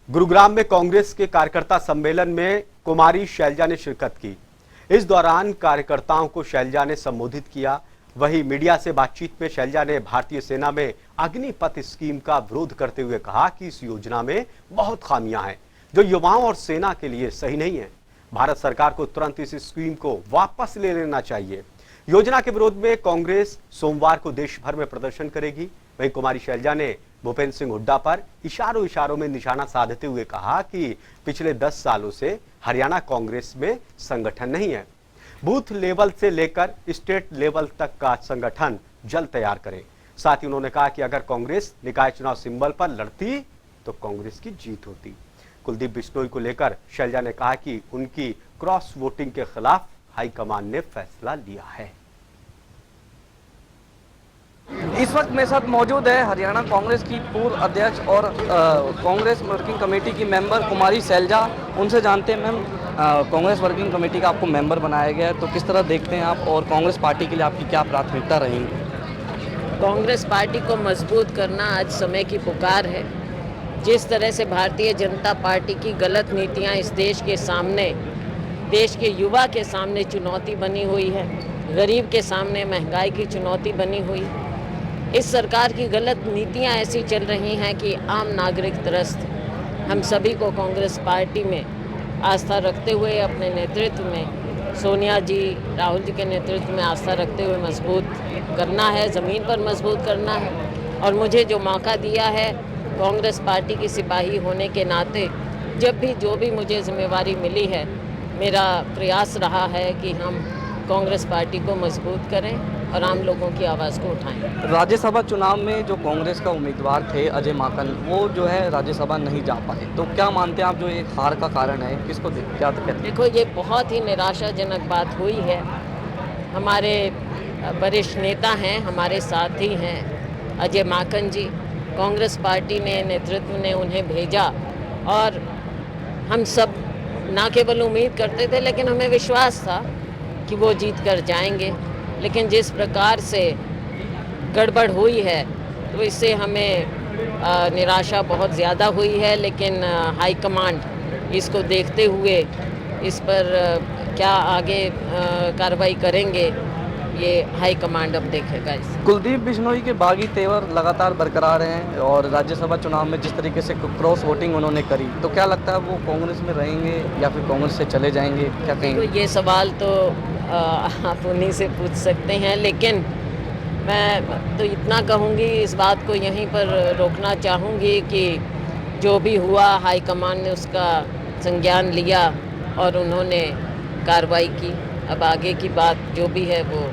गुरुग्राम में कांग्रेस के कार्यकर्ता सम्मेलन में कुमारी शैलजा ने शिरकत की। इस दौरान कार्यकर्ताओं को शैलजा ने संबोधित किया। वहीं मीडिया से बातचीत में शैलजा ने भारतीय सेना में अग्निपथ स्कीम का विरोध करते हुए कहा कि इस योजना में बहुत खामियां हैं जो युवाओं और सेना के लिए सही नहीं है। भारत सरकार को तुरंत इस स्कीम को वापस ले लेना चाहिए। योजना के विरोध में कांग्रेस सोमवार को देश भर में प्रदर्शन करेगी। वहीं कुमारी शैलजा ने भूपेंद्र सिंह हुड्डा पर इशारों में निशाना साधते हुए कहा कि पिछले 10 सालों से हरियाणा कांग्रेस में संगठन नहीं है। बूथ लेवल से लेकर स्टेट लेवल तक का संगठन जल्द तैयार करें। साथ ही उन्होंने कहा कि अगर कांग्रेस निकाय चुनाव सिंबल पर लड़ती तो कांग्रेस की जीत होती। कुलदीप बिश्नोई को लेकर शैलजा ने कहा कि उनकी क्रॉस वोटिंग के खिलाफ हाईकमान ने फैसला लिया है। इस वक्त मेरे साथ मौजूद है हरियाणा कांग्रेस की पूर्व अध्यक्ष और कांग्रेस वर्किंग कमेटी की मेंबर कुमारी शैलजा। उनसे जानते हैं मैम, कांग्रेस वर्किंग कमेटी का आपको मेंबर बनाया गया है, तो किस तरह देखते हैं आप और कांग्रेस पार्टी के लिए आपकी क्या प्राथमिकता रहेंगी? कांग्रेस पार्टी को मजबूत करना आज समय की पुकार है। जिस तरह से भारतीय जनता पार्टी की गलत नीतियां इस देश के सामने, देश के युवा के सामने चुनौती बनी हुई है, गरीब के सामने महंगाई की चुनौती बनी हुई है। इस सरकार की गलत नीतियां ऐसी चल रही हैं कि आम नागरिक त्रस्त। हम सभी को कांग्रेस पार्टी में आस्था रखते हुए, अपने नेतृत्व में सोनिया जी, राहुल जी के नेतृत्व में आस्था रखते हुए मजबूत करना है, ज़मीन पर मजबूत करना है। और मुझे जो मौका दिया है कांग्रेस पार्टी की सिपाही होने के नाते, जब भी जो भी मुझे जिम्मेवारी मिली है, मेरा प्रयास रहा है कि हम कांग्रेस पार्टी को मजबूत करें और आम लोगों की आवाज़ को उठाएं। राज्यसभा चुनाव में जो कांग्रेस का उम्मीदवार थे अजय माकन, वो जो है राज्यसभा नहीं जा पाए, तो क्या मानते हैं आप जो ये हार का कारण है, किसको क्या कहते हैं? देखो, ये बहुत ही निराशाजनक बात हुई है। हमारे वरिष्ठ नेता हैं, हमारे साथी हैं अजय माकन जी। कांग्रेस पार्टी ने, नेतृत्व ने उन्हें भेजा और हम सब ना केवल उम्मीद करते थे लेकिन हमें विश्वास था कि वो जीत कर जाएंगे। लेकिन जिस प्रकार से गड़बड़ हुई है तो इससे हमें निराशा बहुत ज़्यादा हुई है। लेकिन हाईकमांड इसको देखते हुए इस पर क्या आगे कार्रवाई करेंगे, ये हाईकमांड अब देखेगा। इस कुलदीप बिश्नोई के बागी तेवर लगातार बरकरार हैं और राज्यसभा चुनाव में जिस तरीके से क्रॉस वोटिंग उन्होंने करी, तो क्या लगता है वो कांग्रेस में रहेंगे या फिर कांग्रेस से चले जाएंगे, क्या कहेंगे? तो ये सवाल तो आप उन्हीं से पूछ सकते हैं, लेकिन मैं तो इतना कहूँगी, इस बात को यहीं पर रोकना चाहूँगी कि जो भी हुआ हाईकमान ने उसका संज्ञान लिया और उन्होंने कार्रवाई की। अब आगे की बात जो भी है वो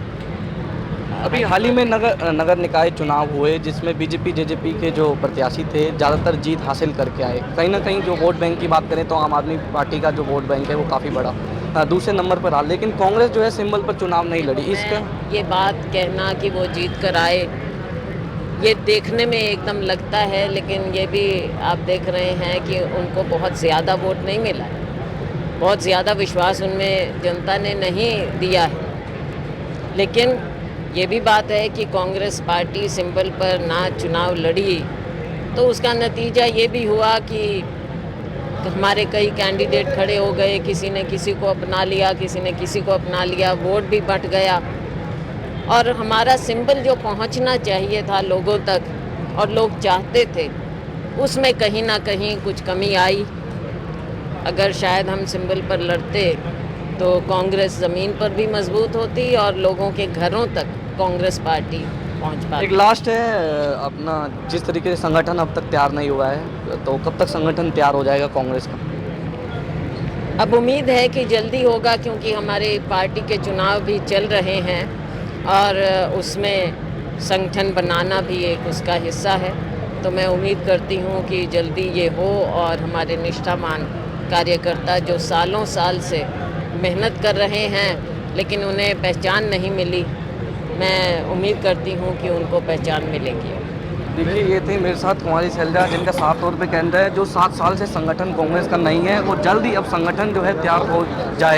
अभी हाल ही में नगर निकाय चुनाव हुए जिसमें बीजेपी जेजेपी के जो प्रत्याशी थे ज़्यादातर जीत हासिल करके आए। कहीं ना कहीं जो वोट बैंक की बात करें तो आम आदमी पार्टी का जो वोट बैंक है वो काफ़ी बड़ा दूसरे नंबर पर रहा, लेकिन कांग्रेस जो है सिंबल पर चुनाव नहीं लड़ी। इसका ये बात कहना कि वो जीत कर आए, ये देखने में एकदम लगता है, लेकिन ये भी आप देख रहे हैं कि उनको बहुत ज़्यादा वोट नहीं मिला है, बहुत ज़्यादा विश्वास उनमें जनता ने नहीं दिया है। लेकिन ये भी बात है कि कांग्रेस पार्टी सिंबल पर ना चुनाव लड़ी तो उसका नतीजा ये भी हुआ कि हमारे कई कैंडिडेट खड़े हो गए, किसी ने किसी को अपना लिया, किसी ने किसी को अपना लिया, वोट भी बंट गया और हमारा सिंबल जो पहुंचना चाहिए था लोगों तक और लोग चाहते थे, उसमें कहीं ना कहीं कुछ कमी आई। अगर शायद हम सिंबल पर लड़ते तो कांग्रेस ज़मीन पर भी मजबूत होती और लोगों के घरों तक कांग्रेस पार्टी पहुंच पाती। एक लास्ट है अपना, जिस तरीके से संगठन अब तक तैयार नहीं हुआ है, तो कब तक संगठन तैयार हो जाएगा कांग्रेस का? अब उम्मीद है कि जल्दी होगा, क्योंकि हमारे पार्टी के चुनाव भी चल रहे हैं और उसमें संगठन बनाना भी एक उसका हिस्सा है। तो मैं उम्मीद करती हूँ कि जल्दी ये हो और हमारे निष्ठावान कार्यकर्ता जो सालों साल से मेहनत कर रहे हैं लेकिन उन्हें पहचान नहीं मिली, मैं उम्मीद करती हूँ कि उनको पहचान मिलेगी। देखिए, ये थी मेरे साथ कुमारी शैलजा, जिनका साफ तौर पे कहना है जो 7 साल से संगठन कांग्रेस का नहीं है वो जल्द ही अब संगठन जो है तैयार हो जाए।